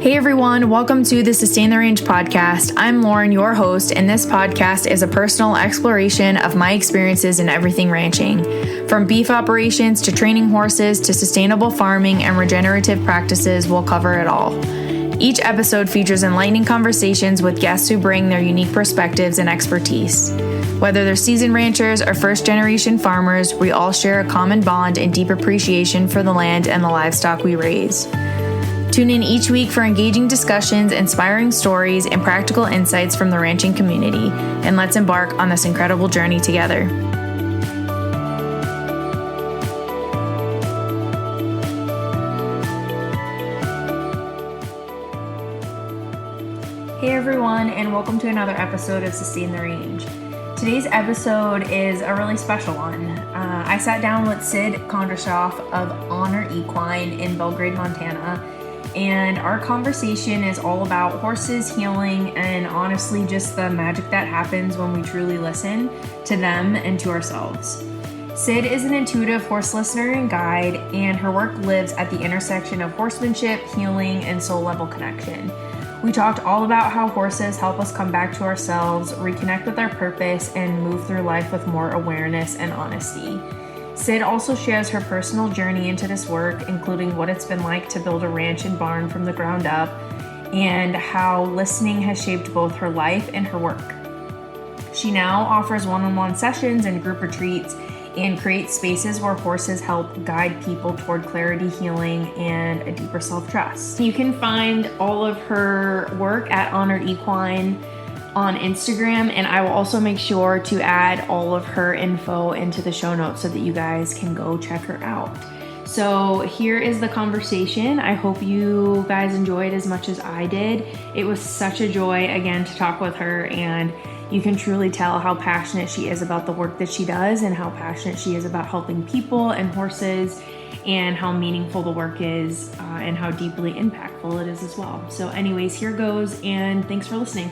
Hey everyone, welcome to the Sustain the Range podcast. I'm Lauren, your host, and this podcast is a personal exploration of my experiences in everything ranching. From beef operations to training horses to sustainable farming and regenerative practices, we'll cover it all. Each episode features enlightening conversations with guests who bring their unique perspectives and expertise. Whether they're seasoned ranchers or first-generation farmers, we all share a common bond and deep appreciation for the land and the livestock we raise. Tune in each week for engaging discussions, inspiring stories, and practical insights from the ranching community, and let's embark on this incredible journey together. Hey everyone, and welcome to another episode of Sustain the Range. Today's episode is a really special one. I sat down with Syd Condrashoff of Honor Equine in Belgrade, Montana, and our conversation is all about horses, healing, and honestly just the magic that happens when we truly listen to them and to ourselves. Syd is an intuitive horse listener and guide, and her work lives at the intersection of horsemanship, healing, and soul-level connection. We talked all about how horses help us come back to ourselves, reconnect with our purpose, and move through life with more awareness and honesty. Syd also shares her personal journey into this work, including what it's been like to build a ranch and barn from the ground up, and how listening has shaped both her life and her work. She now offers one-on-one sessions and group retreats and creates spaces where horses help guide people toward clarity, healing, and a deeper self-trust. You can find all of her work at Honor Equine on Instagram, and I will also make sure to add all of her info into the show notes so that you guys can go check her out. So here is the conversation. I hope you guys enjoyed as much as I did. It was such a joy again to talk with her, and you can truly tell how passionate she is about the work that she does and how passionate she is about helping people and horses, and how meaningful the work is and how deeply impactful it is as well. So anyways, here goes, and thanks for listening.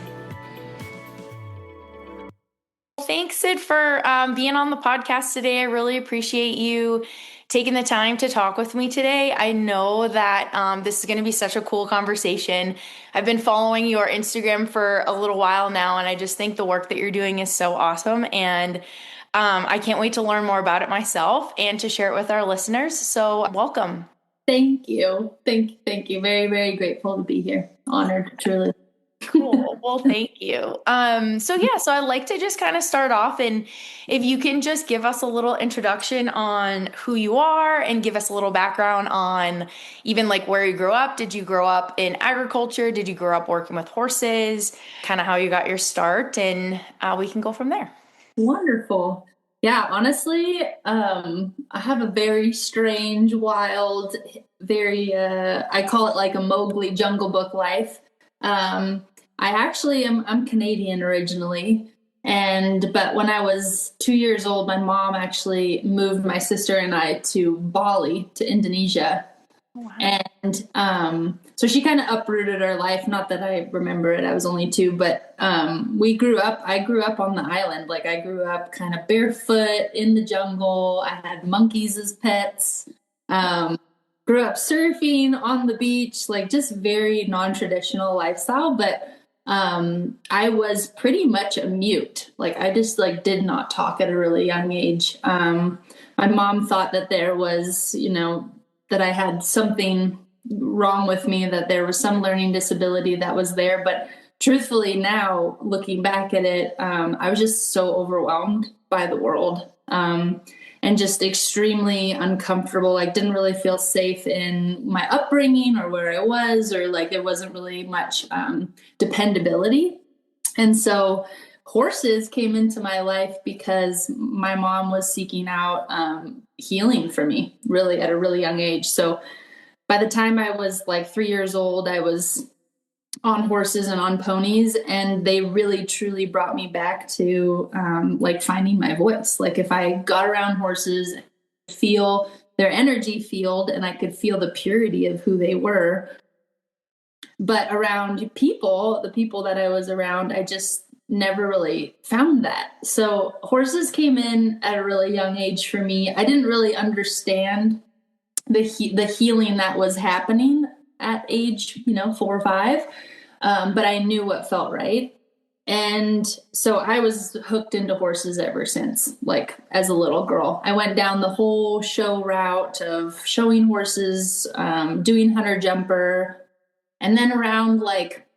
Thanks, Syd, for being on the podcast today. I really appreciate you taking the time to talk with me today. I know that this is going to be such a cool conversation. I've been following your Instagram for a little while now, and I just think the work that you're doing is so awesome. And I can't wait to learn more about it myself and to share it with our listeners. So welcome. Thank you. Thank you. Very, very grateful to be here. Honored, truly. Cool. Well, thank you. So I'd like to just kind of start off, and if you can just give us a little introduction on who you are and give us a little background on even like where you grew up. Did you grow up in agriculture? Did you grow up working with horses? Kind of how you got your start, and we can go from there. Wonderful. Yeah, honestly, I have a very strange, wild, very, I call it like a Mowgli Jungle Book life. I'm Canadian originally, but when I was 2 years old, my mom actually moved my sister and I to Bali, to Indonesia. Wow. And, so she kind of uprooted our life. Not that I remember it. I was only 2, but, I grew up on the island. Like I grew up kind of barefoot in the jungle. I had monkeys as pets. Grew up surfing on the beach, like just very non-traditional lifestyle, but I was pretty much a mute. Like I just like did not talk at a really young age. My mom thought that there was, that I had something wrong with me, that there was some learning disability that was there. But truthfully now, looking back at it, I was just so overwhelmed by the world. And just extremely uncomfortable, like didn't really feel safe in my upbringing or where I was, or like there wasn't really much dependability. And so horses came into my life because my mom was seeking out healing for me really at a really young age. So by the time I was like 3 years old, I was on horses and on ponies, and they really truly brought me back to like finding my voice. Like if I got around horses, feel their energy field, and I could feel the purity of who they were. But around people, the people that I was around, I just never really found that. So horses came in at a really young age for me. I didn't really understand the healing that was happening at age, 4 or 5. But I knew what felt right. And so I was hooked into horses ever since, like as a little girl. I went down the whole show route of showing horses, doing hunter jumper. And then around like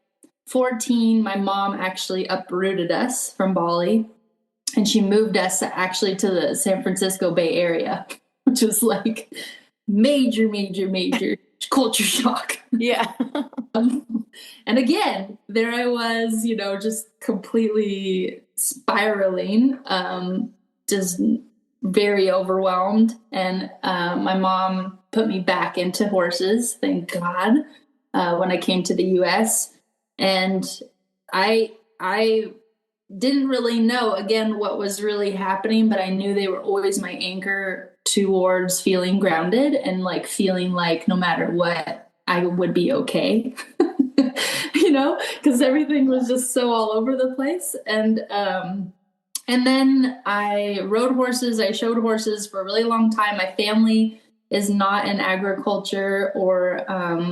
14, my mom actually uprooted us from Bali, and she moved us actually to the San Francisco Bay Area, which was like major, major, major culture shock. Yeah. And again, there I was, just completely spiraling, just very overwhelmed. And my mom put me back into horses, thank God, when I came to the US. And I didn't really know, again, what was really happening, but I knew they were always my anchor towards feeling grounded and like feeling like no matter what, I would be okay. Because everything was just so all over the place. And then I rode horses. I showed horses for a really long time. My family is not in agriculture, or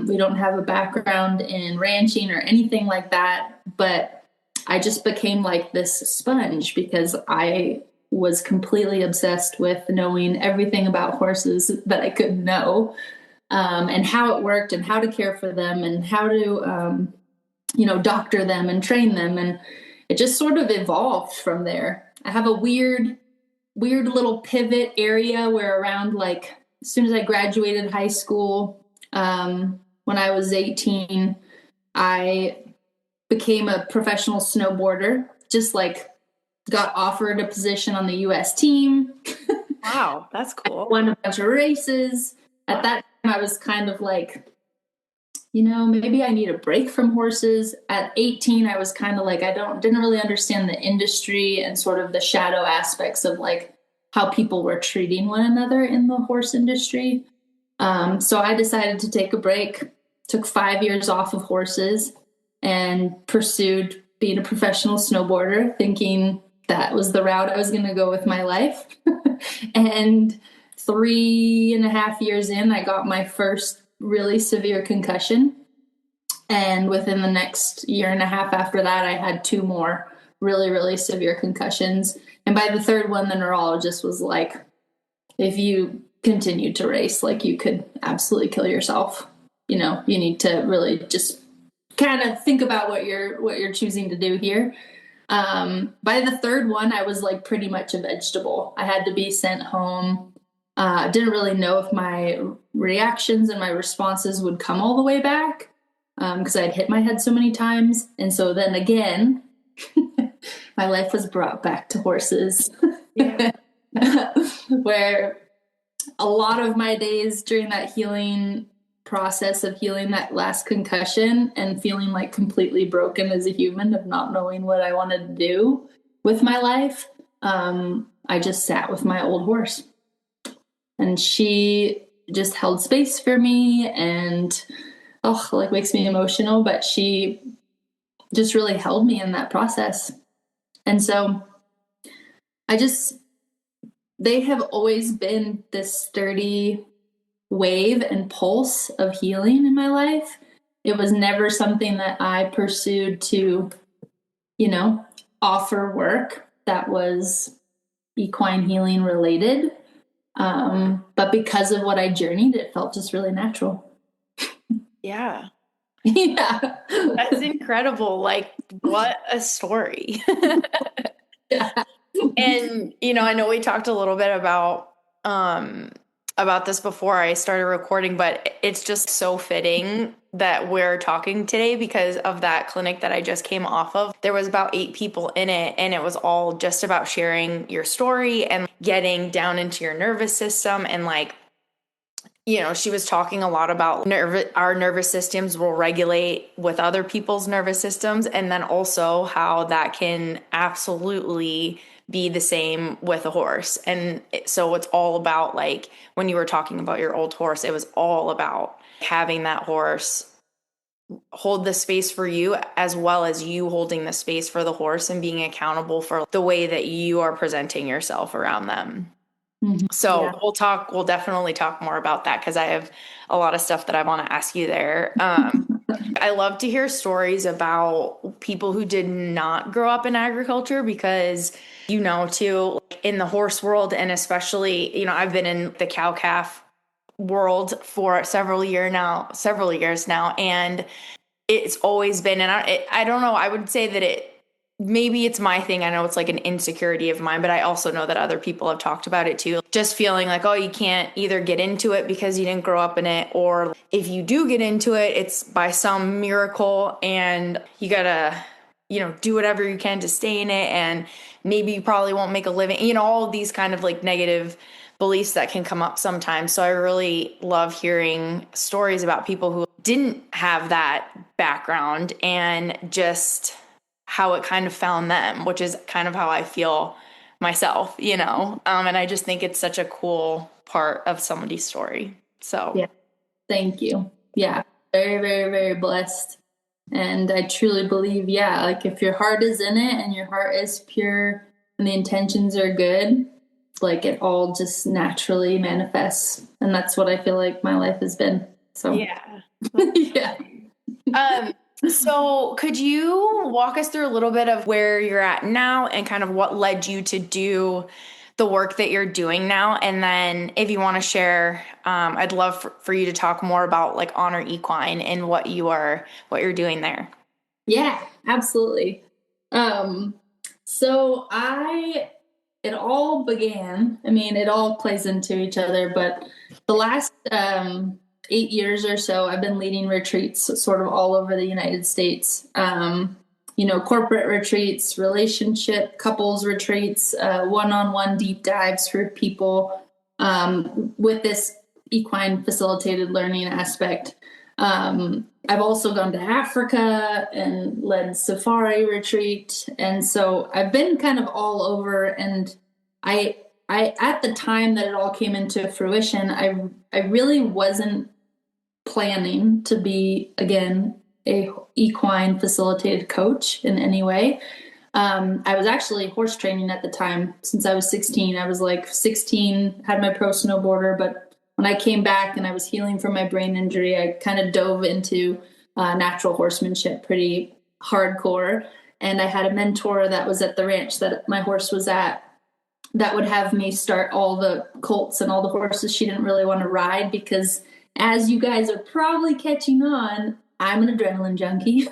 we don't have a background in ranching or anything like that. But I just became like this sponge because I was completely obsessed with knowing everything about horses that I could know, and how it worked and how to care for them and how to, doctor them and train them. And it just sort of evolved from there. I have a weird little pivot area where around like as soon as I graduated high school, when I was 18, I became a professional snowboarder, just like got offered a position on the US team. Wow, that's cool. Won a bunch of races. At that time, I was kind of like, maybe I need a break from horses. At 18, I was kind of like, didn't really understand the industry and sort of the shadow aspects of like how people were treating one another in the horse industry. So I decided to take a break, took 5 years off of horses, and pursued being a professional snowboarder, thinking that was the route I was going to go with my life. And 3.5 years in, I got my first really severe concussion. And within the next year and a half after that, I had 2 more really, really severe concussions. And by the third one, the neurologist was like, if you continue to race, like you could absolutely kill yourself. You need to really just kind of think about what you're choosing to do here. By the third one, I was like pretty much a vegetable. I had to be sent home. I didn't really know if my reactions and my responses would come all the way back, because I'd hit my head so many times. And so then again, my life was brought back to horses. Yeah. Where a lot of my days during that healing process of healing that last concussion and feeling like completely broken as a human of not knowing what I wanted to do with my life, I just sat with my old horse, and she just held space for me, and makes me emotional, but she just really held me in that process. And so they have always been this sturdy wave and pulse of healing in my life. It was never something that I pursued to, offer work that was equine healing related. But because of what I journeyed, it felt just really natural. Yeah. Yeah. That's incredible. Like, what a story. Yeah. And, I know we talked a little bit about this before I started recording, but it's just so fitting that we're talking today because of that clinic that I just came off of. There was about 8 people in it, and it was all just about sharing your story and getting down into your nervous system. And like, she was talking a lot about our nervous systems will regulate with other people's nervous systems. And then also how that can absolutely be the same with a horse. And so it's all about, like, when you were talking about your old horse, it was all about having that horse hold the space for you, as well as you holding the space for the horse and being accountable for the way that you are presenting yourself around them. So Yeah. we'll definitely talk more about that because I have a lot of stuff that I want to ask you there. I love to hear stories about people who did not grow up in agriculture because, too, in the horse world, and especially, I've been in the cow calf world for several years now, and it's always been, and I don't know, I would say that maybe it's my thing. I know it's like an insecurity of mine, but I also know that other people have talked about it too. Just feeling like, oh, you can't either get into it because you didn't grow up in it, or if you do get into it, it's by some miracle and you gotta, do whatever you can to stay in it. And maybe you probably won't make a living, all of these kind of like negative beliefs that can come up sometimes. So I really love hearing stories about people who didn't have that background and just how it kind of found them, which is kind of how I feel myself, and I just think it's such a cool part of somebody's story. So yeah, thank you. Yeah, very, very, very blessed. And I truly believe, like if your heart is in it and your heart is pure and the intentions are good, like it all just naturally manifests. And that's what I feel like my life has been. So yeah. yeah. So could you walk us through a little bit of where you're at now and kind of what led you to do the work that you're doing now? And then if you want to share, I'd love for you to talk more about like Honor Equine and what you're doing there. Yeah, absolutely. So it all began, it all plays into each other, but the last 8 years or so, I've been leading retreats sort of all over the United States. Corporate retreats, relationship, couples retreats, one-on-one deep dives for people with this equine facilitated learning aspect. I've also gone to Africa and led safari retreat. And so I've been kind of all over. And I at the time that it all came into fruition, I really wasn't planning to be, again, a equine facilitated coach in any way. I was actually horse training at the time since I was 16. I was like 16, had my pro snowboarder, but when I came back and I was healing from my brain injury, I kind of dove into natural horsemanship pretty hardcore. And I had a mentor that was at the ranch that my horse was at that would have me start all the colts and all the horses she didn't really want to ride because, as you guys are probably catching on, I'm an adrenaline junkie.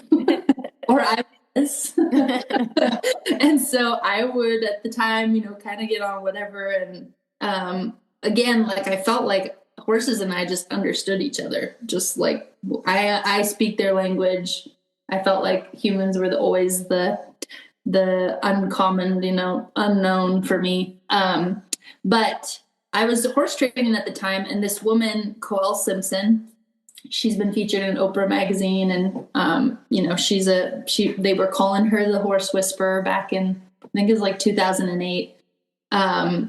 Or I was. And so I would at the time, kind of get on whatever. And again, like I felt like horses and I just understood each other. Just like I speak their language. I felt like humans were always the uncommon, unknown for me. But I was horse training at the time, and this woman, Coelle Simpson, she's been featured in Oprah magazine, and they were calling her the horse whisperer back in, I think it was like 2008.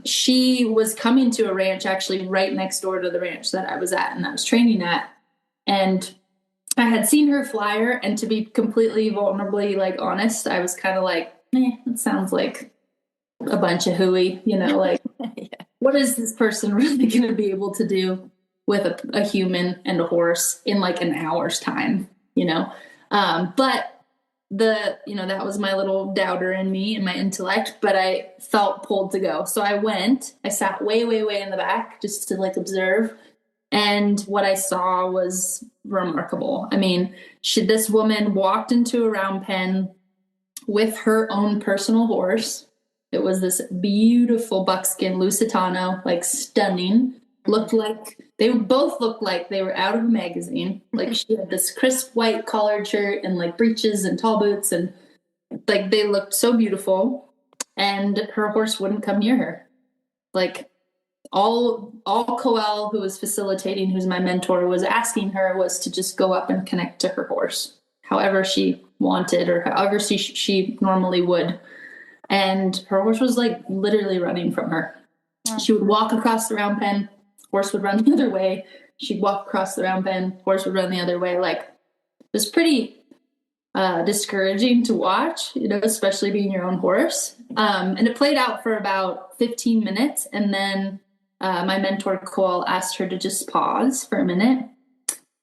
She was coming to a ranch actually right next door to the ranch that I was at and I was training at. And I had seen her flyer, and to be completely vulnerably like honest, I was kind of like, it sounds like a bunch of hooey, like yeah. What is this person really going to be able to do with a human and a horse in like an hour's time, but that was my little doubter in me and my intellect, but I felt pulled to go. So I sat way, way, way in the back just to like observe. And what I saw was remarkable. This woman walked into a round pen with her own personal horse. It was this beautiful buckskin Lusitano, like stunning. They both looked like they were out of a magazine. Like she had this crisp white collared shirt and like breeches and tall boots, and like they looked so beautiful. And her horse wouldn't come near her. Like all Coelle, who was facilitating, who's my mentor, was asking her was to just go up and connect to her horse, however she wanted or however she normally would. And her horse was like literally running from her. Wow. She would walk across the round pen, horse would run the other way. She'd walk across the round pen, horse would run the other way. Like it was pretty discouraging to watch, especially being your own horse. And it played out for about 15 minutes. And then my mentor, Cole, asked her to just pause for a minute,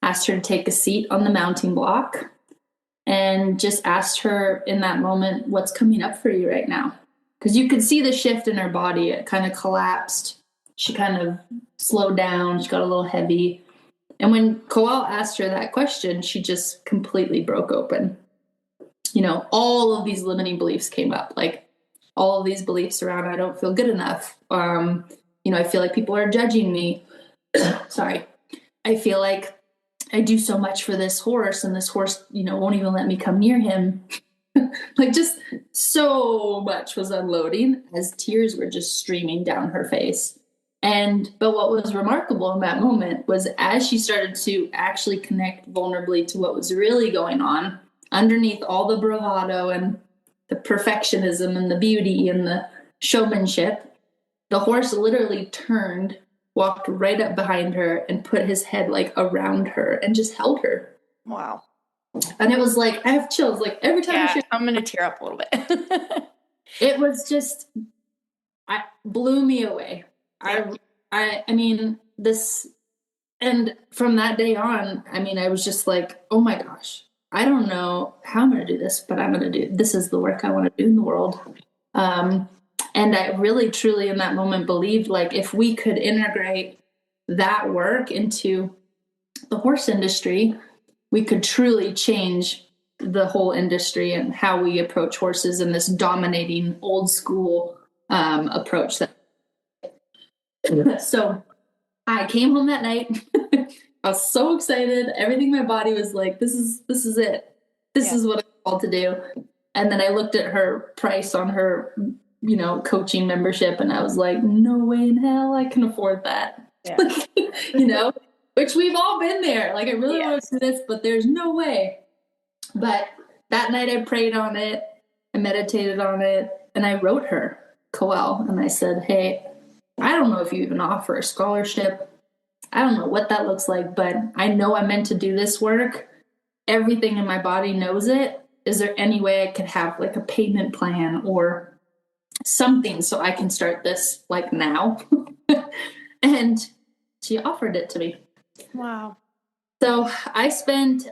asked her to take a seat on the mounting block, and just asked her in that moment, what's coming up for you right now? Because you could see the shift in her body. It kind of collapsed. She kind of slowed down. She got a little heavy. And when Coel asked her that question, she just completely broke open. All of these limiting beliefs came up, like all of these beliefs around, I don't feel good enough. I feel like people are judging me. Sorry. I feel like I do so much for this horse, and this horse, won't even let me come near him. Like, just so much was unloading as tears were just streaming down her face. But what was remarkable in that moment was as she started to actually connect vulnerably to what was really going on underneath all the bravado and the perfectionism and the beauty and the showmanship, the horse literally turned, walked right up behind her and put his head like around her and just held her. Wow. And it was like, I have chills. Like every time I'm going to tear up a little bit. It was just, blew me away. Yeah. I mean, this, and from that day on, I was just like, oh my gosh, I don't know how I'm going to do this, but I'm going to do, this is the work I want to do in the world. And I really, truly in that moment believed, like, if we could integrate that work into the horse industry, we could truly change the whole industry and how we approach horses in this dominating old school approach. So I came home that night. I was so excited. Everything in my body was like, this is it. This is what I'm called to do. And then I looked at her price on her, coaching membership, and I was like, no way in hell I can afford that. Yeah. Which we've all been there. Like, I really want to do this, but there's no way. But that night I prayed on it, I meditated on it, and I wrote her, Coel, and I said, hey, I don't know if you even offer a scholarship. I don't know what that looks like, but I know I'm meant to do this work. Everything in my body knows it. Is there any way I could have like a payment plan or something so I can start this like now? And she offered it to me. Wow. So I spent,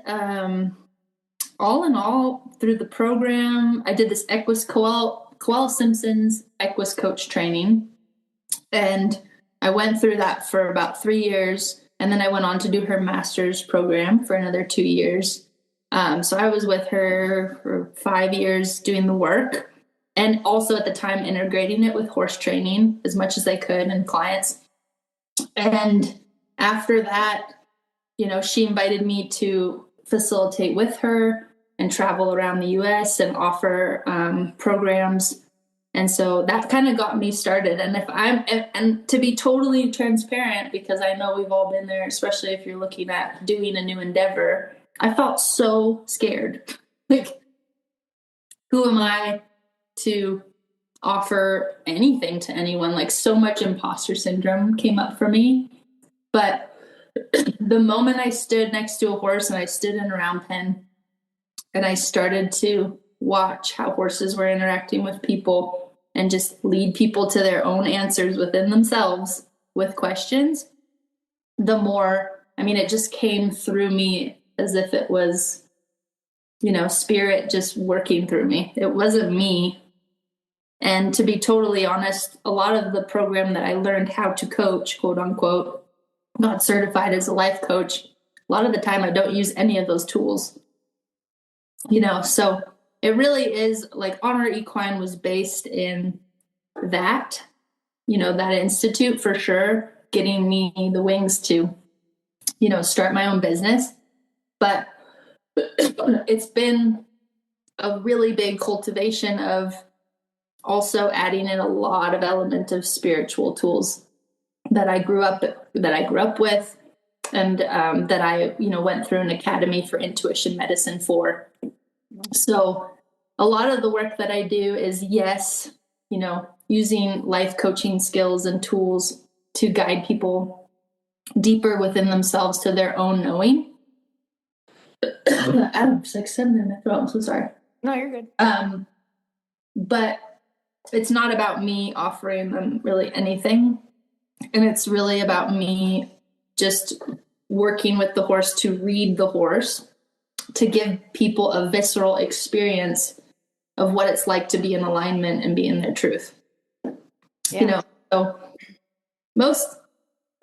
all in all, through the program, I did this Coel Simpson's Equus Coach training. And I went through that for about 3 years. And then I went on to do her master's program for another 2 years. So I was with her for 5 years doing the work, and also at the time integrating it with horse training as much as I could and clients. And after that, she invited me to facilitate with her and travel around the US and offer programs. And so that kind of got me started. And and to be totally transparent, because I know we've all been there, especially if you're looking at doing a new endeavor, I felt so scared. Like, who am I to offer anything to anyone? Like, so much imposter syndrome came up for me. But the moment I stood next to a horse and I stood in a round pen and I started to watch how horses were interacting with people and just lead people to their own answers within themselves with questions, the more, it just came through me as if it was, spirit just working through me. It wasn't me. And to be totally honest, a lot of the program that I learned how to coach, quote unquote, not certified as a life coach, a lot of the time I don't use any of those tools. So it really is like Honor Equine was based in that, that institute for sure, getting me the wings to, start my own business. But it's been a really big cultivation of also adding in a lot of element of spiritual tools that I grew up with, and that I, went through an academy for intuition medicine for. So a lot of the work that I do is, using life coaching skills and tools to guide people deeper within themselves to their own knowing. I'm like sitting in my throat. I'm so sorry. No, you're good. But it's not about me offering them really anything. And it's really about me just working with the horse to read the horse, to give people a visceral experience of what it's like to be in alignment and be in their truth. Yeah. So most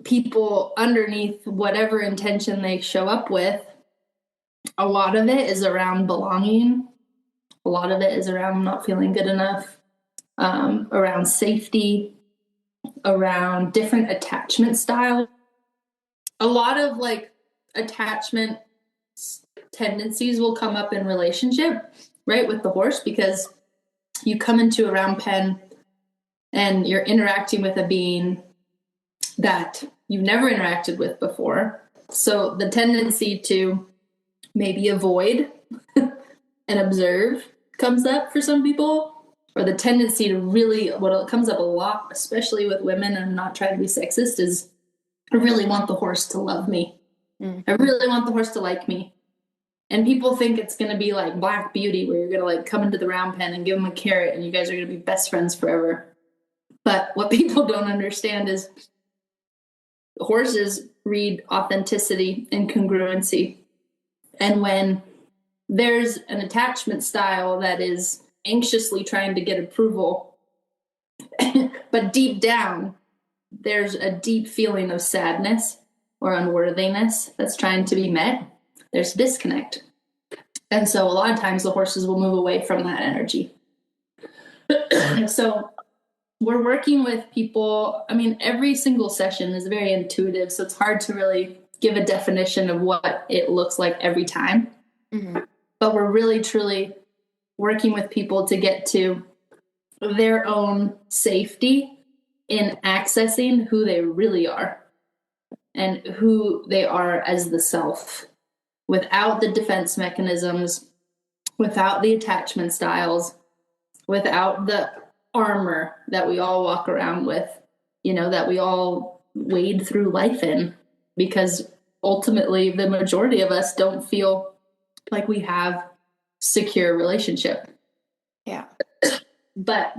people, underneath whatever intention they show up with, a lot of it is around belonging. A lot of it is around not feeling good enough, around safety, around different attachment styles. A lot of like attachment tendencies will come up in relationship, right, with the horse, because you come into a round pen and you're interacting with a being that you've never interacted with before. So the tendency to maybe avoid and observe comes up for some people, or the tendency to really, what comes up a lot, especially with women, and I'm not trying to be sexist, is I really want the horse to love me. I really want the horse to like me. And people think it's going to be like Black Beauty, where you're going to like come into the round pen and give them a carrot and you guys are going to be best friends forever. But what people don't understand is horses read authenticity and congruency. And when there's an attachment style that is anxiously trying to get approval, but deep down, there's a deep feeling of sadness or unworthiness that's trying to be met, there's disconnect. And so a lot of times the horses will move away from that energy. So we're working with people. I mean, every single session is very intuitive, so it's hard to really give a definition of what it looks like every time. But we're really, truly working with people to get to their own safety in accessing who they really are and who they are as the self, without the defense mechanisms, without the attachment styles, without the armor that we all walk around with, that we all wade through life in, because ultimately the majority of us don't feel like we have secure relationship. Yeah. But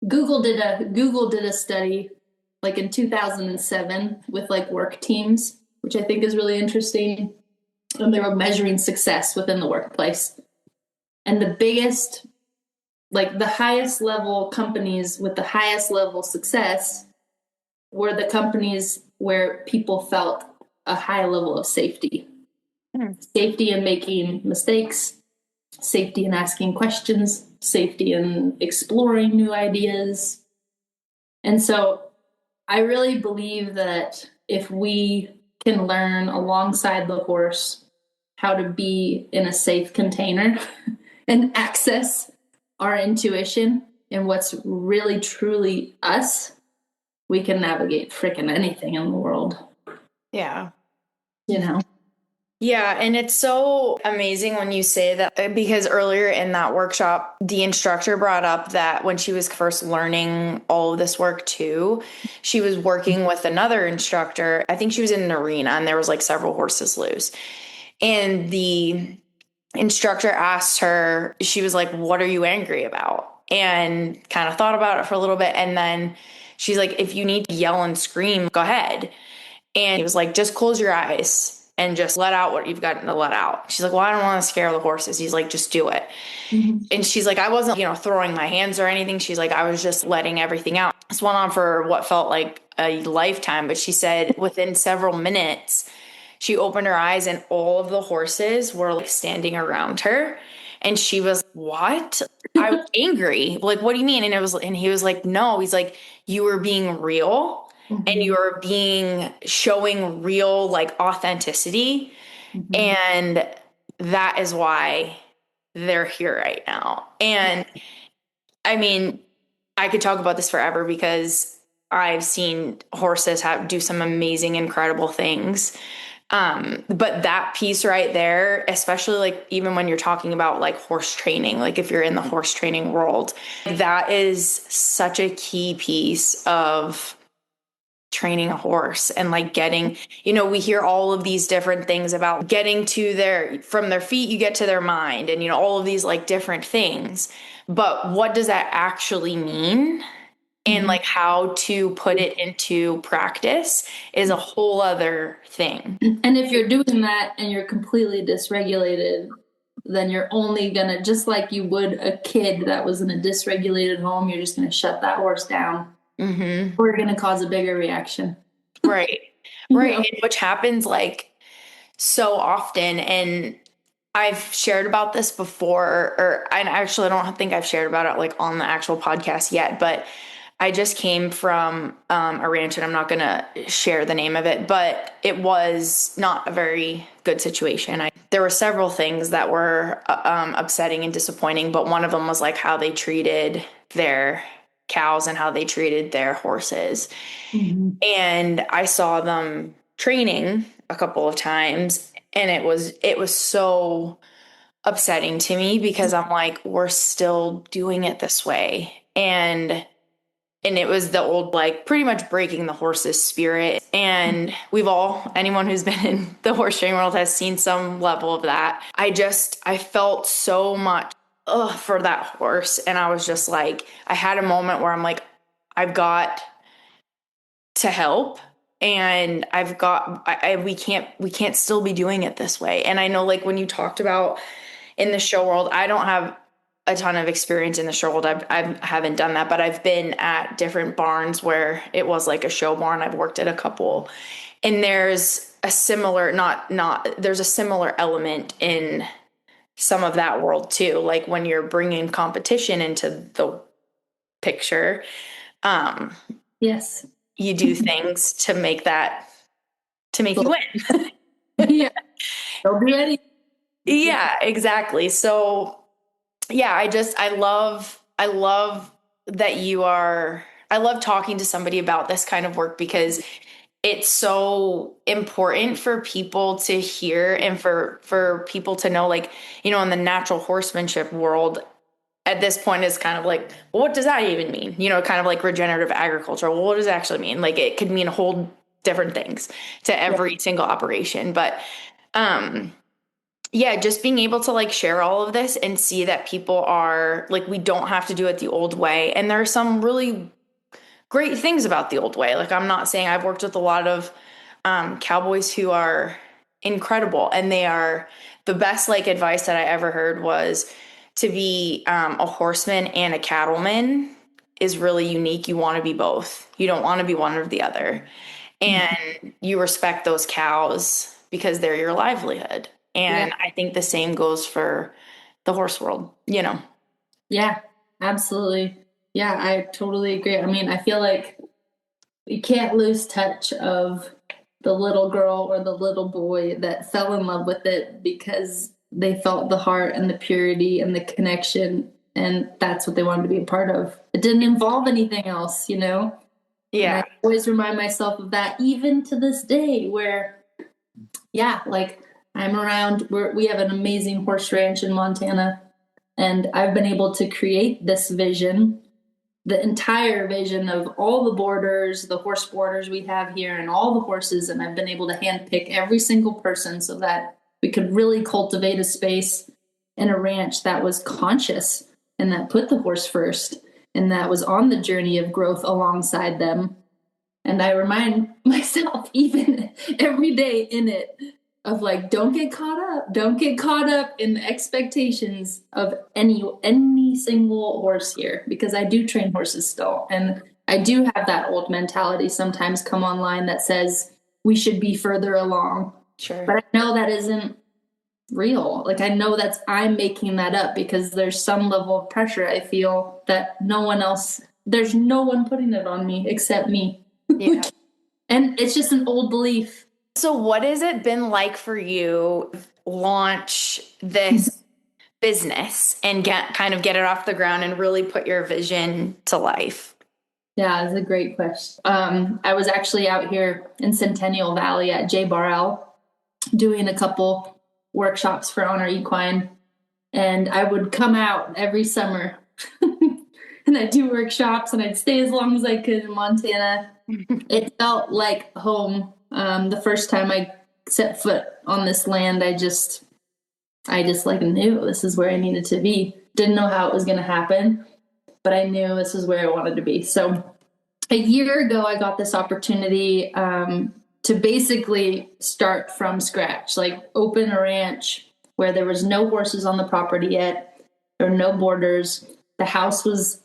Google did a study like in 2007 with like work teams, which I think is really interesting. And they were measuring success within the workplace. And the biggest, like the highest level companies with the highest level success were the companies where people felt a high level of safety. Safety in making mistakes, safety in asking questions, safety in exploring new ideas. And so I really believe that if we can learn alongside the horse how to be in a safe container and access our intuition and what's really truly us, we can navigate freaking anything in the world. Yeah. Yeah, and it's so amazing when you say that, because earlier in that workshop, the instructor brought up that when she was first learning all of this work too, she was working with another instructor. I think she was in an arena and there was like several horses loose. And the instructor asked her, she was like, "What are you angry about?" And kind of thought about it for a little bit. And then she's like, "If you need to yell and scream, go ahead." And he was like, "Just close your eyes and just let out what you've got to let out." She's like, "Well, I don't want to scare the horses." He's like, "Just do it." And she's like, "I wasn't, throwing my hands or anything." She's like, "I was just letting everything out." This went on for what felt like a lifetime. But she said within several minutes, she opened her eyes and all of the horses were like standing around her. And she was, "What? I was angry. Like, what do you mean?" And he was like, "No." He's like, "You were being real. And you're showing real like authenticity." And that is why they're here right now. And I mean, I could talk about this forever because I've seen horses do some amazing, incredible things. But that piece right there, especially like even when you're talking about like horse training, like if you're in the horse training world, that is such a key piece of training a horse. And like getting, we hear all of these different things about getting from their feet, you get to their mind, and all of these like different things. But what does that actually mean? and like how to put it into practice is a whole other thing. And if you're doing that and you're completely dysregulated, then you're only gonna, just like you would a kid that was in a dysregulated home, you're just gonna shut that horse down. Mm-hmm. Or you're gonna cause a bigger reaction. Right. Right. And which happens like so often. And I've shared about this before, or I actually don't think I've shared about it like on the actual podcast yet, but I just came from a ranch, and I'm not going to share the name of it, but it was not a very good situation. There were several things that were upsetting and disappointing, but one of them was like how they treated their cows and how they treated their horses. Mm-hmm. And I saw them training a couple of times, and it was so upsetting to me because I'm like, we're still doing it this way. And it was the old, like, pretty much breaking the horse's spirit. And anyone who's been in the horse training world has seen some level of that. I felt so much for that horse. And I was just like, I had a moment where I'm like, I've got to help. And we can't still be doing it this way. And I know, like, when you talked about in the show world, I don't have a ton of experience in the show world. I haven't done that, but I've been at different barns where it was like a show barn. I've worked at a couple, and there's a similar, there's a similar element in some of that world too. Like when you're bringing competition into the picture, yes, you do things to make you win. Yeah. Don't be ready. Yeah, exactly. So yeah, I love that I love talking to somebody about this kind of work because it's so important for people to hear and for people to know, like, you know, in the natural horsemanship world at this point is kind of like, well, what does that even mean? You know, kind of like regenerative agriculture. Well, what does it actually mean? Like it could mean a whole different things to every single operation. But, yeah, just being able to like share all of this and see that people are like, we don't have to do it the old way. And there are some really great things about the old way. Like, I'm not saying, I've worked with a lot of cowboys who are incredible, and they are the best. Like, advice that I ever heard was to be a horseman and a cattleman is really unique. You want to be both. You don't want to be one or the other. And you respect those cows because they're your livelihood. And yeah. I think the same goes for the horse world, you know? Yeah, absolutely. Yeah, I totally agree. I mean, I feel like you can't lose touch of the little girl or the little boy that fell in love with it because they felt the heart and the purity and the connection, and that's what they wanted to be a part of. It didn't involve anything else, you know? Yeah. And I always remind myself of that, even to this day, where, yeah, like, I'm around, we have an amazing horse ranch in Montana, and I've been able to create this vision, the entire vision of all the boarders, the horse boarders we have here, and all the horses, and I've been able to handpick every single person so that we could really cultivate a space in a ranch that was conscious and that put the horse first and that was on the journey of growth alongside them. And I remind myself even every day in it of like, don't get caught up in the expectations of any single horse here, because I do train horses still. And I do have that old mentality sometimes come online that says we should be further along. Sure. But I know that isn't real. Like, I know I'm making that up because there's some level of pressure I feel that there's no one putting it on me except me. Yeah. And it's just an old belief. So what has it been like for you launch this business and get it off the ground and really put your vision to life? Yeah, it's a great question. I was actually out here in Centennial Valley at J. Barrel doing a couple workshops for Honor Equine, and I would come out every summer and I'd do workshops and I'd stay as long as I could in Montana. It felt like home. The first time I set foot on this land, I just like knew this is where I needed to be. Didn't know how it was going to happen, but I knew this is where I wanted to be. So a year ago, I got this opportunity to basically start from scratch, like open a ranch where there was no horses on the property yet. There were no borders. The house was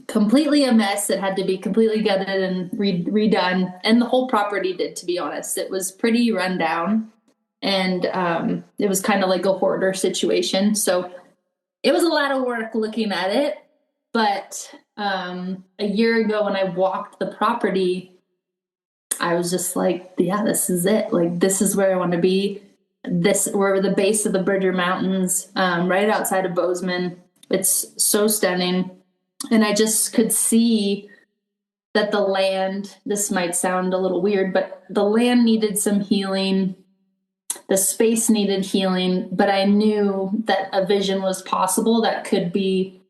completely a mess. It had to be completely gutted and redone. And the whole property did, to be honest. It was pretty run down. And it was kind of like a hoarder situation. So it was a lot of work looking at it. But a year ago when I walked the property, I was just like, yeah, this is it. Like, this is where I want to be. We're the base of the Bridger Mountains, right outside of Bozeman. It's so stunning. And I just could see that the land, this might sound a little weird, but the land needed some healing. The space needed healing, but I knew that a vision was possible that could be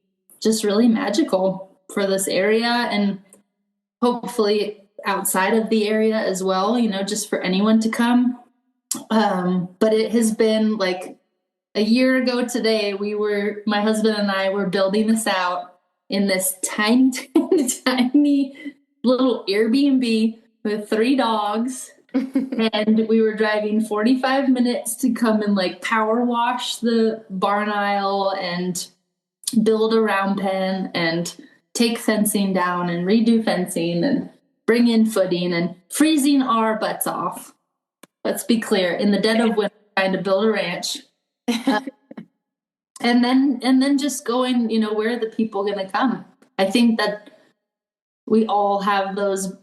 just really magical for this area and hopefully outside of the area as well, just for anyone to come. But it has been like a year ago today, my husband and I were building this out in this tiny, tiny little Airbnb with 3 dogs. And we were driving 45 minutes to come and like power wash the barn aisle and build a round pen and take fencing down and redo fencing and bring in footing and freezing our butts off. Let's be clear, in the dead of winter, trying to build a ranch. And then just going, where are the people going to come? I think that we all have those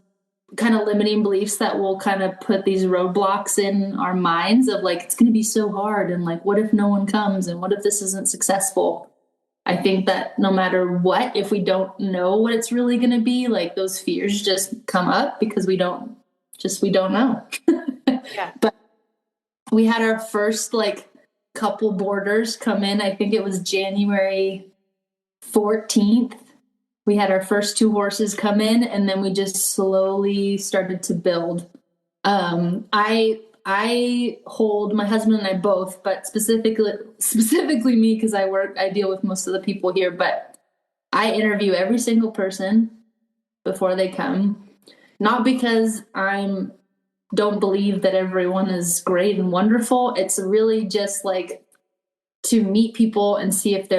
kind of limiting beliefs that will kind of put these roadblocks in our minds of like, it's going to be so hard. And like, what if no one comes? And what if this isn't successful? I think that no matter what, if we don't know what it's really going to be, like those fears just come up because we don't know. Yeah. But we had our first like couple boarders come in. I think it was January 14th. We had our first 2 horses come in, and then we just slowly started to build. I hold, my husband and I both, but specifically me, because I deal with most of the people here, but I interview every single person before they come. Not because I don't believe that everyone is great and wonderful. It's really just like to meet people and see if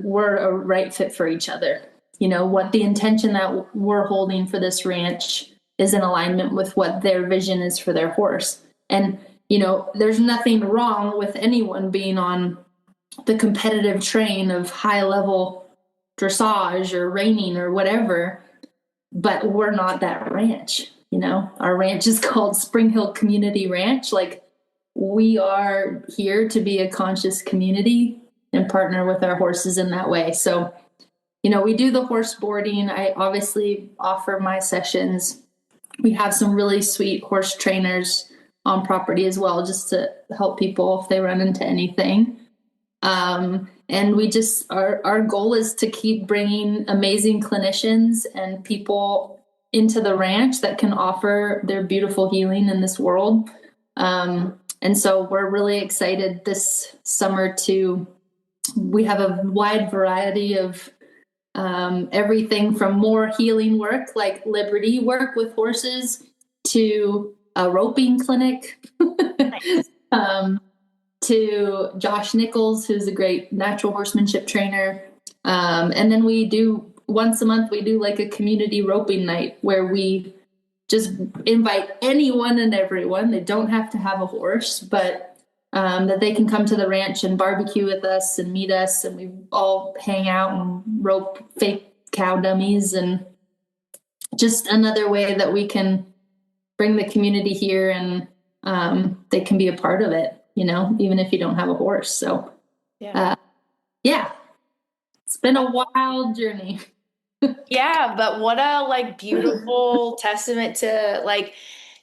we're a right fit for each other. What the intention that we're holding for this ranch is in alignment with what their vision is for their horse. And, there's nothing wrong with anyone being on the competitive train of high level dressage or reining or whatever, but we're not that ranch. Our ranch is called Spring Hill Community Ranch. Like, we are here to be a conscious community and partner with our horses in that way. So, we do the horse boarding. I obviously offer my sessions. We have some really sweet horse trainers on property as well, just to help people if they run into anything. And we just, our goal is to keep bringing amazing clinicians and people into the ranch that can offer their beautiful healing in this world. And so we're really excited this summer we have a wide variety of everything from more healing work, like Liberty work with horses, to a roping clinic, Nice. to Josh Nichols, who's a great natural horsemanship trainer. And then once a month, we do like a community roping night where we just invite anyone and everyone. They don't have to have a horse, but that they can come to the ranch and barbecue with us and meet us, and we all hang out and rope fake cow dummies, and just another way that we can bring the community here and they can be a part of it, even if you don't have a horse. So yeah, it's been a wild journey. Yeah, but what a beautiful testament to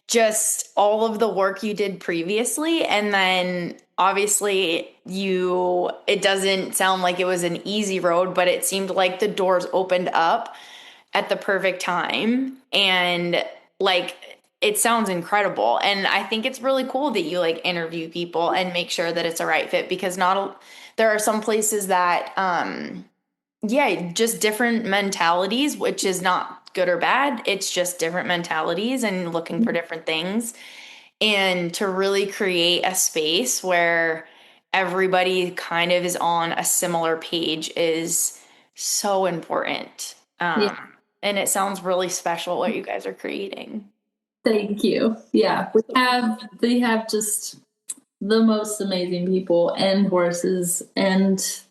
just all of the work you did previously. And then obviously it doesn't sound like it was an easy road, but it seemed like the doors opened up at the perfect time. And it sounds incredible. And I think it's really cool that you interview people and make sure that it's a right fit, because there are some places that, just different mentalities, which is not good or bad. It's just different mentalities and looking for different things. And to really create a space where everybody kind of is on a similar page is so important. Yeah. And it sounds really special what you guys are creating. Thank you. Yeah. They have just the most amazing people and horses and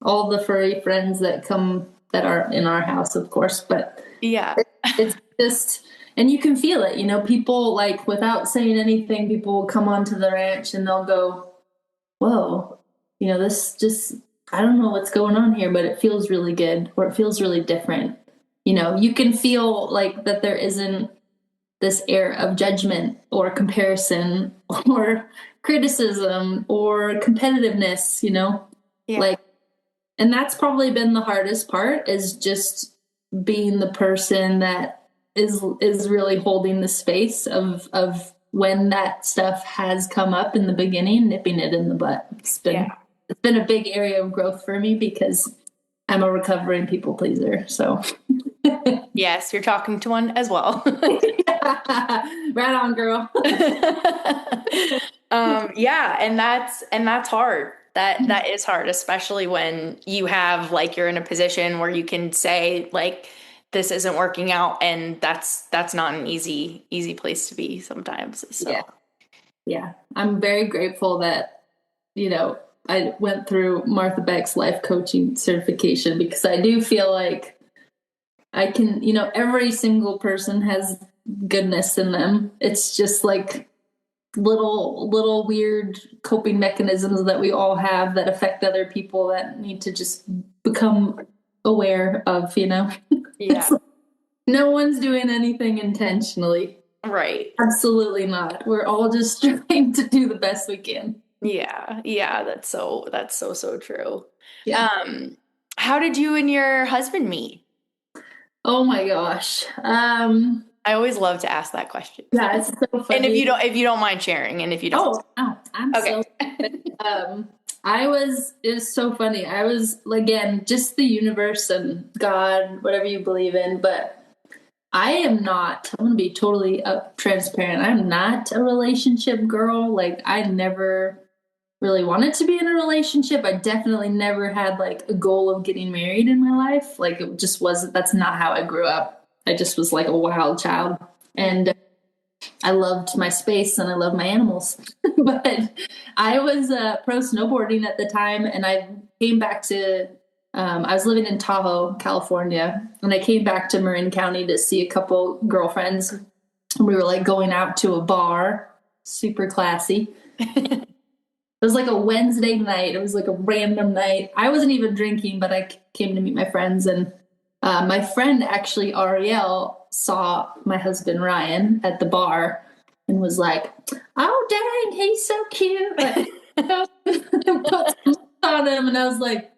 all the furry friends that are in our house, of course. But yeah, it's just, and you can feel it, people, like, without saying anything, people will come onto the ranch and they'll go, whoa, this just, I don't know what's going on here, but it feels really good, or it feels really different. You can feel like that there isn't this air of judgment or comparison or criticism or competitiveness, Yeah. like, and that's probably been the hardest part, is just being the person that is really holding the space of when that stuff has come up in the beginning, nipping it in the butt. It's been a big area of growth for me because I'm a recovering people pleaser. So yes, you're talking to one as well. Right on, girl. Yeah, and that's hard. That is hard, especially when you have, like, you're in a position where you can say, like, this isn't working out, and that's not an easy place to be sometimes. So yeah. I'm very grateful that, I went through Martha Beck's life coaching certification, because I do feel like I can, every single person has goodness in them. It's just like little weird coping mechanisms that we all have that affect other people that need to just become aware of, Yeah. It's like, no one's doing anything intentionally. Right. Absolutely not. We're all just trying to do the best we can. Yeah. That's so true. Yeah. How did you and your husband meet? Oh my gosh. I always love to ask that question. Yeah, it's so funny. And if you don't mind sharing, and if you don't. Oh, I'm okay. It's so funny. I was, again, just the universe and God, whatever you believe in, but I'm going to be totally transparent. I'm not a relationship girl. Like, I never really wanted to be in a relationship. I definitely never had, like, a goal of getting married in my life. Like, it just wasn't, that's not how I grew up. I just was like a wild child. And I loved my space and I loved my animals. But I was pro snowboarding at the time, and I came back to I was living in Tahoe, California, and I came back to Marin County to see a couple girlfriends. And we were, like, going out to a bar, super classy. It was like a Wednesday night. It was like a random night. I wasn't even drinking, but I came to meet my friends. And my friend, actually, Ariel, saw my husband, Ryan, at the bar and was like, oh, dang, he's so cute. Like, put on him. And I was like,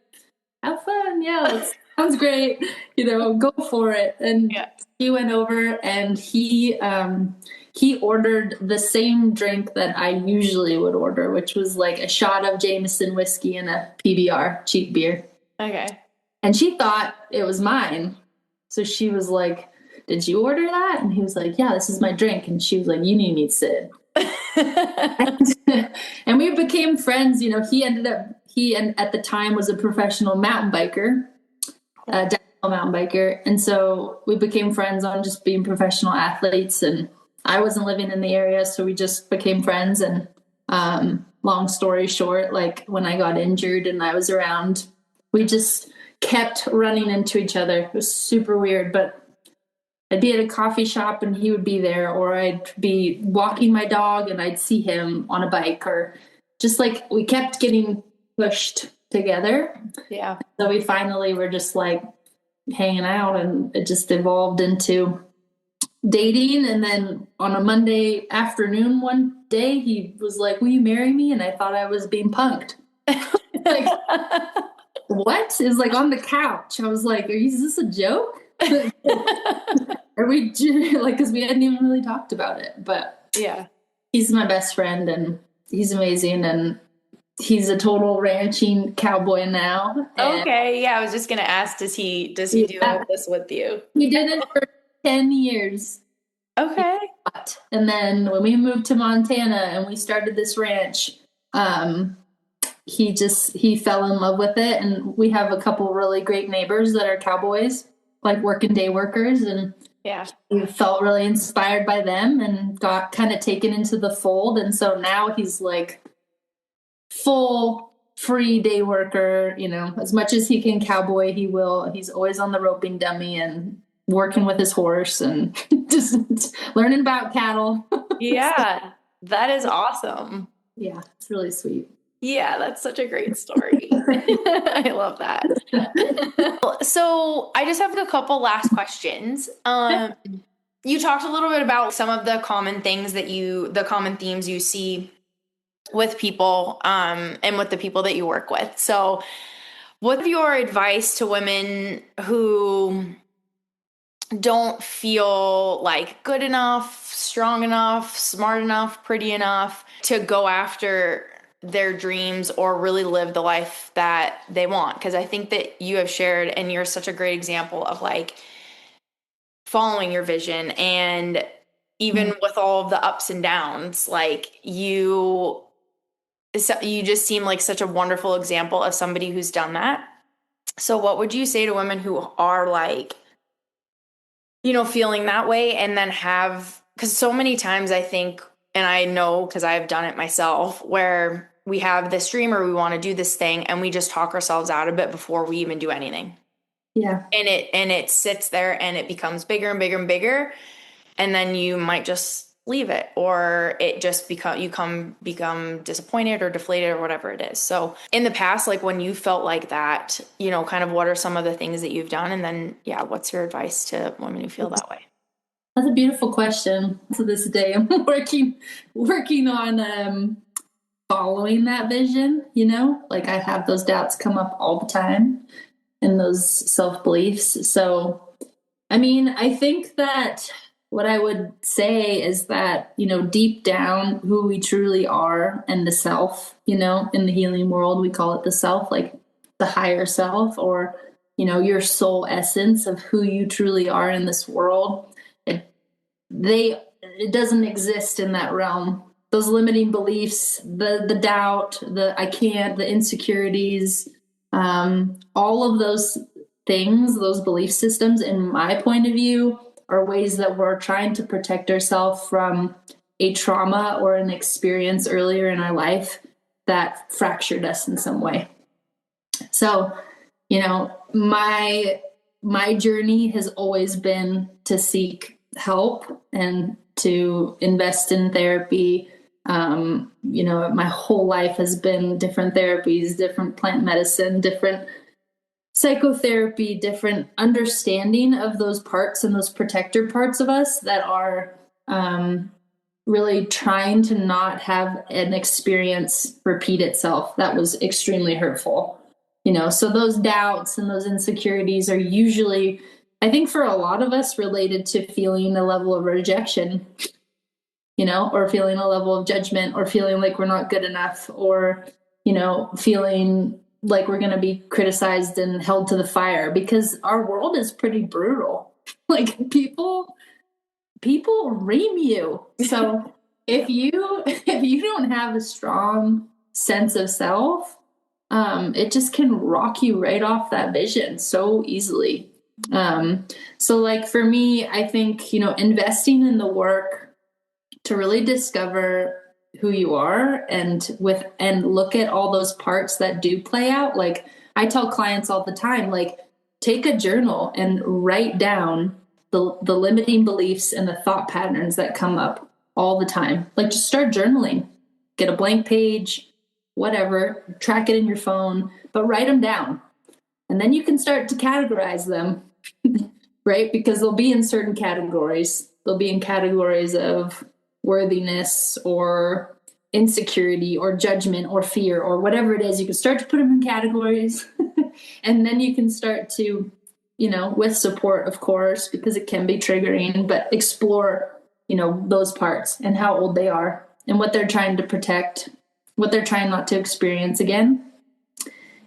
have fun. Yeah, that sounds great. Go for it. And he went over and he ordered the same drink that I usually would order, which was like a shot of Jameson whiskey and a PBR, cheap beer. Okay. And she thought it was mine. So she was like, did you order that? And he was like, yeah, this is my drink. And she was like, you need to meet Syd. And we became friends. He at the time was a professional mountain biker, downhill mountain biker. And so we became friends on just being professional athletes. And I wasn't living in the area, so we just became friends. And long story short, like, when I got injured and I was around, we just kept running into each other. It was super weird, but I'd be at a coffee shop and he would be there, or I'd be walking my dog and I'd see him on a bike, or just, like, we kept getting pushed together. Yeah. So we finally were just, like, hanging out, and it just evolved into dating. And then on a Monday afternoon one day, he was like, will you marry me? And I thought I was being punked. Like, what? It was like on the couch. I was like, is this a joke? Are we, like, because we hadn't even really talked about it. But yeah, he's my best friend, and he's amazing, and he's a total ranching cowboy now. Okay, yeah, I was just gonna ask, does he do all this with you? He did it for 10 years. Okay. And then when we moved to Montana and we started this ranch, he fell in love with it. And we have a couple really great neighbors that are cowboys, like working day workers. And Yeah. he felt really inspired by them and got kind of taken into the fold. And so now he's like full free day worker, as much as he can cowboy, he will. He's always on the roping dummy and working with his horse and just learning about cattle. Yeah. That is awesome. Yeah, it's really sweet. Yeah, that's such a great story. I love that. So I just have a couple last questions. You talked a little bit about some of the common things the common themes you see with people, and with the people that you work with. So what's your advice to women who don't feel like good enough, strong enough, smart enough, pretty enough to go after their dreams or really live the life that they want? Because I think that you have shared, and you're such a great example of like following your vision, and even with all of the ups and downs, like you just seem like such a wonderful example of somebody who's done that. So what would you say to women who are like, feeling that way, and then because so many times I think, and I know because I've done it myself, where we have this dream or we want to do this thing and we just talk ourselves out of it before we even do anything. Yeah. And it sits there and it becomes bigger and bigger and bigger. And then you might just leave it, or it just become disappointed or deflated or whatever it is. So in the past, like when you felt like that, kind of what are some of the things that you've done? And then, what's your advice to women who feel that way? That's a beautiful question. To this day, I'm working on following that vision, like I have those doubts come up all the time and those self-beliefs. So, I think that what I would say is that, deep down who we truly are and the self, in the healing world, we call it the self, like the higher self, or, your soul essence of who you truly are in this world. It doesn't exist in that realm. Those limiting beliefs, the doubt, the I can't, the insecurities, all of those things, those belief systems, in my point of view, are ways that we're trying to protect ourselves from a trauma or an experience earlier in our life that fractured us in some way. So, my journey has always been to seek help and to invest in therapy. My whole life has been different therapies, different plant medicine, different psychotherapy, different understanding of those parts and those protector parts of us that are really trying to not have an experience repeat itself that was extremely hurtful. So those doubts and those insecurities are usually, I think for a lot of us, related to feeling a level of rejection, or feeling a level of judgment, or feeling like we're not good enough, or, feeling like we're going to be criticized and held to the fire, because our world is pretty brutal. Like people ream you. So if you don't have a strong sense of self, it just can rock you right off that vision so easily. So like for me, I think, investing in the work to really discover who you are and look at all those parts that do play out. Like I tell clients all the time, like take a journal and write down the limiting beliefs and the thought patterns that come up all the time. Like just start journaling, get a blank page, whatever, track it in your phone, but write them down. And then you can start to categorize them, right? Because they'll be in certain categories. They'll be in categories of worthiness or insecurity or judgment or fear or whatever it is. You can start to put them in categories and then you can start to, with support, of course, because it can be triggering, but explore, those parts and how old they are and what they're trying to protect, what they're trying not to experience again.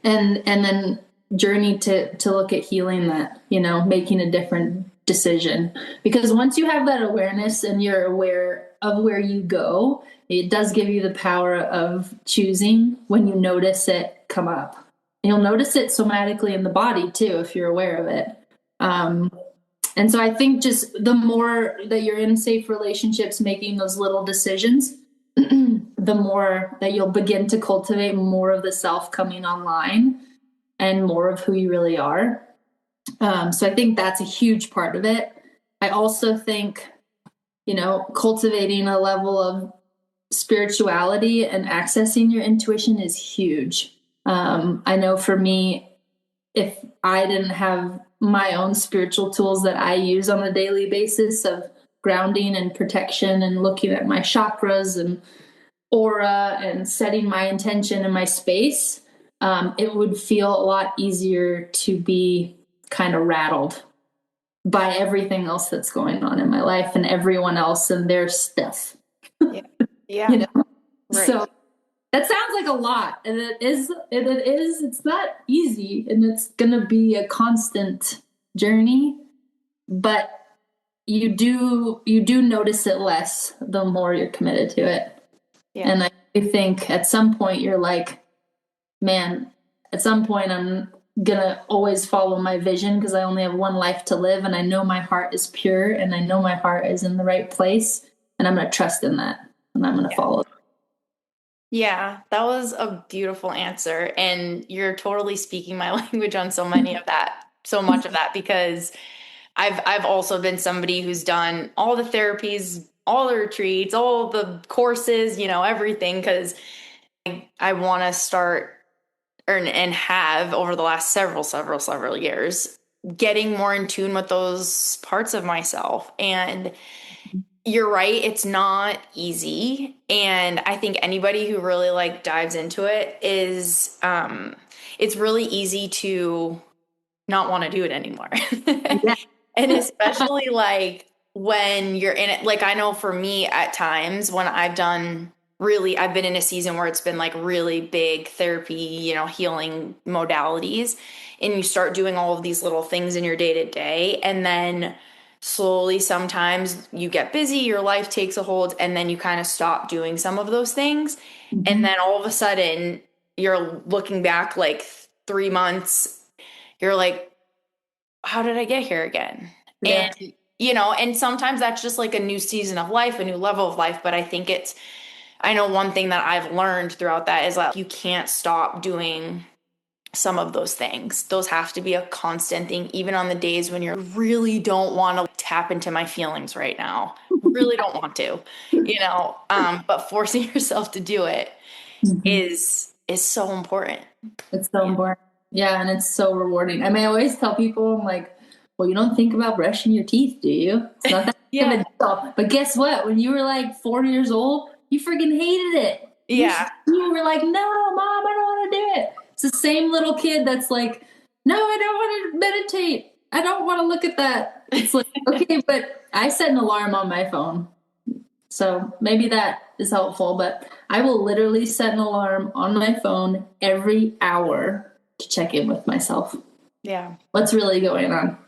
And then journey to look at healing that, making a different decision. Because once you have that awareness and you're aware of where you go, it does give you the power of choosing when you notice it come up. You'll notice it somatically in the body too, if you're aware of it. And so I think just the more that you're in safe relationships, making those little decisions, the more that you'll begin to cultivate more of the self coming online and more of who you really are. So I think that's a huge part of it. I also think, cultivating a level of spirituality and accessing your intuition is huge. I know for me, if I didn't have my own spiritual tools that I use on a daily basis of grounding and protection and looking at my chakras and aura and setting my intention in my space, it would feel a lot easier to be kind of rattled by everything else that's going on in my life and everyone else and their stuff. Yeah. Right. So that sounds like a lot, and it's not easy, and it's going to be a constant journey, but you do notice it less the more you're committed to it. Yeah. And I think at some point you're like, man, at some point I'm going to always follow my vision because I only have one life to live, and I know my heart is pure, and I know my heart is in the right place, and I'm going to trust in that, and I'm going to follow it. Yeah, that was a beautiful answer. And you're totally speaking my language on so much of that, because I've also been somebody who's done all the therapies, all the retreats, all the courses, everything, because I want to start and have over the last several years getting more in tune with those parts of myself. And you're right, it's not easy. And I think anybody who really dives into it is it's really easy to not want to do it anymore. Yeah. And especially when you're in it, I know for me at times when I've been in a season where it's been really big therapy, healing modalities, and you start doing all of these little things in your day to day, and then slowly, sometimes you get busy, your life takes a hold, and then you kind of stop doing some of those things. Mm-hmm. And then all of a sudden you're looking back 3 months, you're like, how did I get here again? Yeah. And, and sometimes that's just a new season of life, a new level of life. But I know one thing that I've learned throughout that is that you can't stop doing some of those things. Those have to be a constant thing, even on the days when you really don't want to tap into my feelings right now. Really don't want to, but forcing yourself to do it is so important. It's so important. Yeah. And it's so rewarding. I always tell people, I'm like, well, you don't think about brushing your teeth, do you? It's not that big of a deal. But guess what? When you were 4 years old, you freaking hated it. Yeah. You were like, no, Mom, I don't want to do it. It's the same little kid that's like, no, I don't want to meditate. I don't want to look at that. It's like, okay, but I set an alarm on my phone. So maybe that is helpful, but I will literally set an alarm on my phone every hour to check in with myself. Yeah. What's really going on,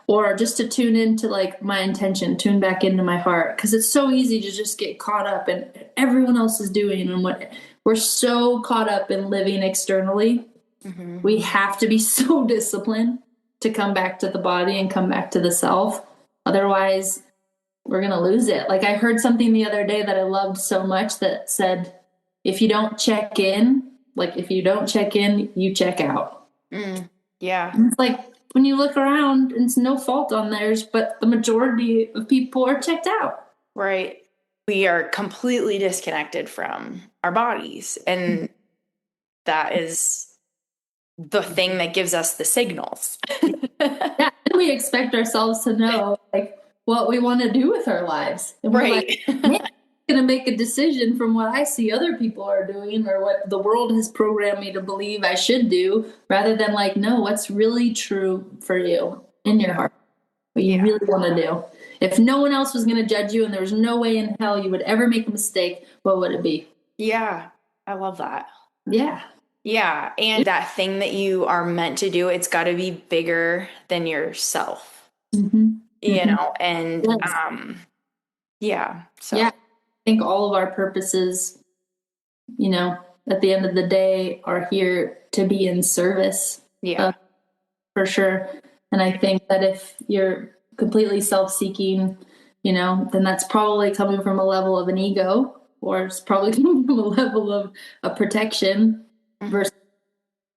or just to tune into my intention, tune back into my heart. Cause it's so easy to just get caught up in everyone else is doing and what we're so caught up in living externally. Mm-hmm. We have to be so disciplined to come back to the body and come back to the self. Otherwise we're going to lose it. I heard something the other day that I loved so much that said, if you don't check in, you check out. Yeah. And it's when you look around, it's no fault on theirs, but the majority of people are checked out. Right. We are completely disconnected from our bodies. And that is the thing that gives us the signals. Yeah. We expect ourselves to know what we want to do with our lives. And we're man, going to make a decision from what I see other people are doing or what the world has programmed me to believe I should do, rather than no, what's really true for you in your heart, what you really want to do. If no one else was going to judge you and there was no way in hell you would ever make a mistake, what would it be? Yeah, I love that. Yeah. Yeah. And that thing that you are meant to do, it's got to be bigger than yourself. you know, and so yeah, I think all of our purposes, you know, at the end of the day are here to be in service. For sure. And I think that if you're completely self-seeking, you know, then that's probably coming from a level of an ego, or it's probably coming from a level of a protection versus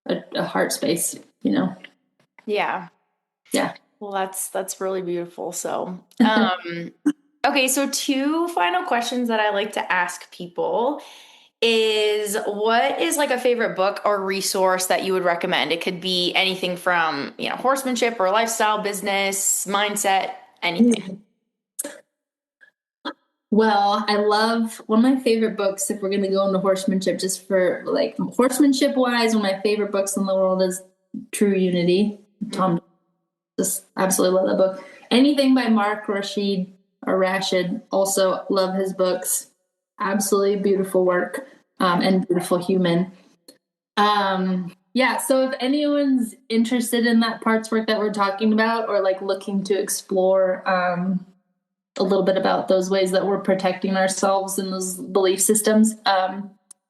a heart space, you know? Yeah. Well, that's really beautiful. So, okay. So 2 final questions that I like to ask people is, what is like a favorite book or resource that you would recommend? It could be anything from, you know, horsemanship or lifestyle, business, mindset, anything. Well, I love one of my favorite books, if we're going to go into horsemanship, just for like horsemanship wise, one of my favorite books in the world is True Unity. Tom, just absolutely love that book. Anything by Mark Rashid or Rashid, also love his books. Absolutely beautiful work, and beautiful human. Yeah, so if anyone's interested in that parts work that we're talking about, or like looking to explore a little bit about those ways that we're protecting ourselves and those belief systems,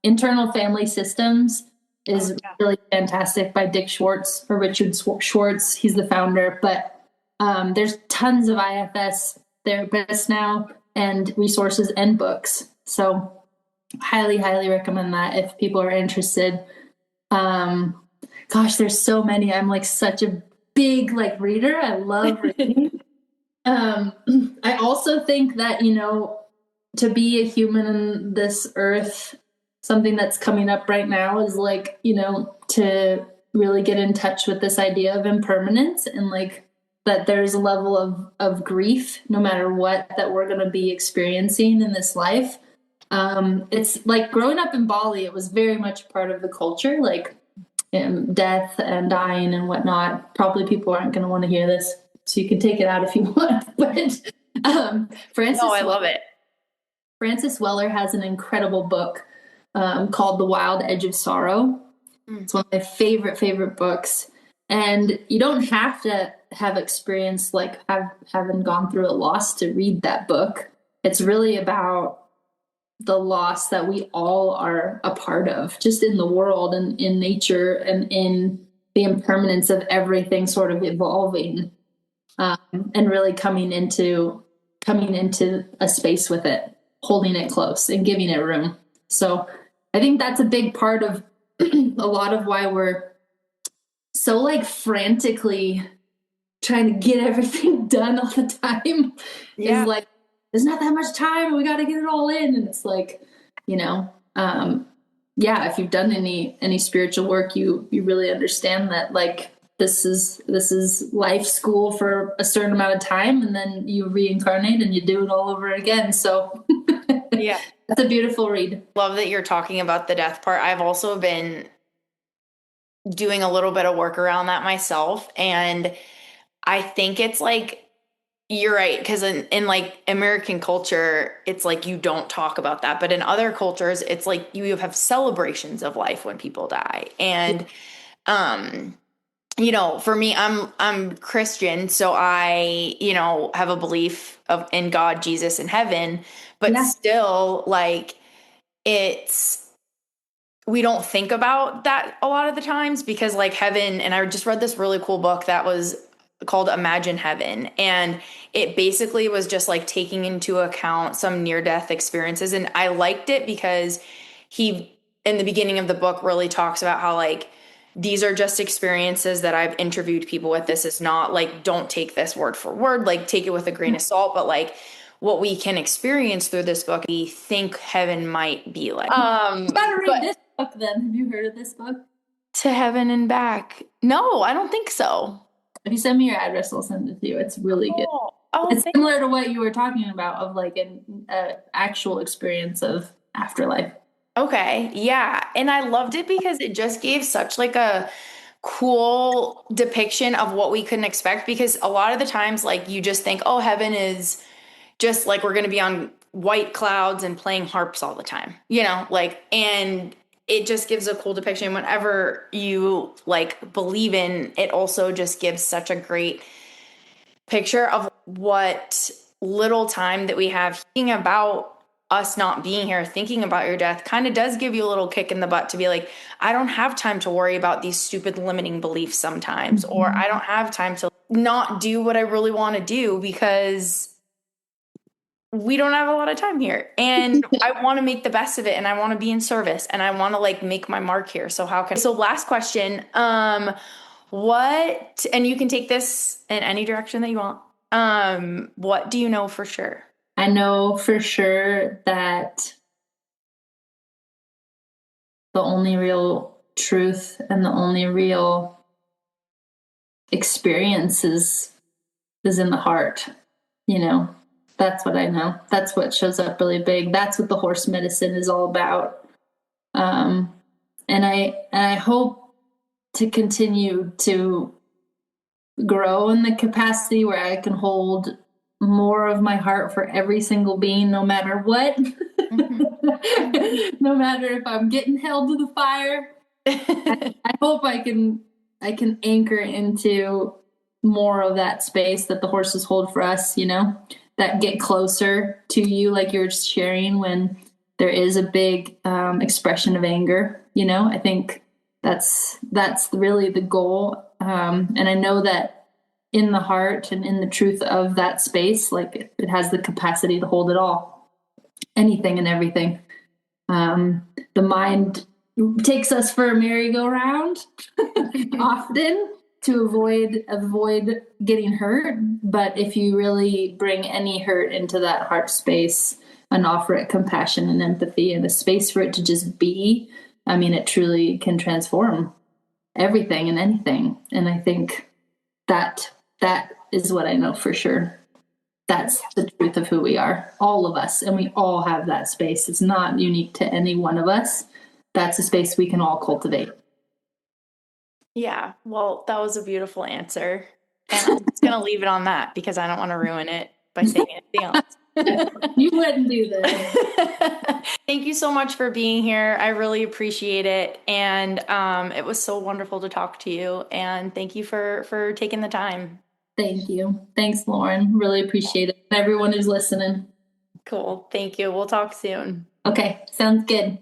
Internal Family Systems is really fantastic by Dick Schwartz, or Richard Schwartz. He's the founder, but there's tons of IFS therapists now and resources and books. So highly, highly recommend that if people are interested. Gosh, there's so many. I'm like such a big like reader. I love reading. I also think that, you know, to be a human in this earth, something that's coming up right now is like, you know, to really get in touch with this idea of impermanence, and like that there's a level of grief no matter what that we're going to be experiencing in this life. It's like growing up in Bali, it was very much part of the culture, like death and dying and whatnot. Probably people aren't going to want to hear this, so you can take it out if you want. But I love it. Francis Weller has an incredible book called The Wild Edge of Sorrow. It's one of my favorite books. And you don't have to have experience like having gone through a loss to read that book. It's really about the loss that we all are a part of, just in the world and in nature, and in the impermanence of everything sort of evolving, and really coming into a space with it, holding it close and giving it room. So I think that's a big part of a lot of why we're so like frantically trying to get everything done all the time. Is like, there's not that much time. We got to get it all in. And it's like, you know, if you've done any spiritual work, you really understand that like this is life school for a certain amount of time, and then you reincarnate and you do it all over again. So yeah, that's a beautiful read. Love that you're talking about the death part. I've also been doing a little bit of work around that myself, and I think it's like, you're right, because in like American culture, it's like you don't talk about that, but in other cultures, it's like you have celebrations of life when people die. And you know, for me, I'm Christian, so I, you know, have a belief in God, Jesus, and heaven, but still, like, we don't think about that a lot of the times, because like heaven, and I just read this really cool book that was called Imagine Heaven, and it basically was just like taking into account some near-death experiences. And I liked it because he, in the beginning of the book, really talks about how like these are just experiences that I've interviewed people with. This is not like, don't take this word for word, like take it with a grain of salt, but like what we can experience through this book, we think heaven might be like. You gotta read this book then. Have you heard of this book? To Heaven and Back? No, I don't think so. If you send me your address, I'll send it to you. It's really good. It's similar to what you were talking about, of like an actual experience of afterlife. Okay, yeah. And I loved it because it just gave such like a cool depiction of what we couldn't expect, because a lot of the times like you just think, oh, heaven is just like we're going to be on white clouds and playing harps all the time, you know, like, and it just gives a cool depiction. Whenever you like believe in it, also just gives such a great picture of what little time that we have thinking about us not being here, thinking about your death, kind of does give you a little kick in the butt to be like, I don't have time to worry about these stupid limiting beliefs sometimes, or I don't have time to not do what I really want to do because we don't have a lot of time here. And I want to make the best of it, and I want to be in service, and I want to like make my mark here. So last question, what, and you can take this in any direction that you want. What do you know for sure? I know for sure that the only real truth and the only real experience is in the heart. You know, that's what I know. That's what shows up really big. That's what the horse medicine is all about. And I hope to continue to grow in the capacity where I can hold more of my heart for every single being, no matter what. No matter if I'm getting held to the fire. I hope I can anchor into more of that space that the horses hold for us, you know, that get closer to you, like you were just sharing, when there is a big expression of anger. You know, I think that's really the goal. And I know that in the heart and in the truth of that space, like it has the capacity to hold it all, anything and everything. The mind takes us for a merry-go-round often to avoid getting hurt. But if you really bring any hurt into that heart space and offer it compassion and empathy and a space for it to just be, I mean, it truly can transform everything and anything. And I think that is what I know for sure. That's the truth of who we are, all of us. And we all have that space. It's not unique to any one of us. That's a space we can all cultivate. Yeah, well, that was a beautiful answer. And I'm just going to leave it on that because I don't want to ruin it by saying anything else. You wouldn't do that. Thank you so much for being here. I really appreciate it. And it was so wonderful to talk to you. And thank you for taking the time. Thank you. Thanks, Lauren. Really appreciate it. Everyone who's listening. Cool. Thank you. We'll talk soon. Okay. Sounds good.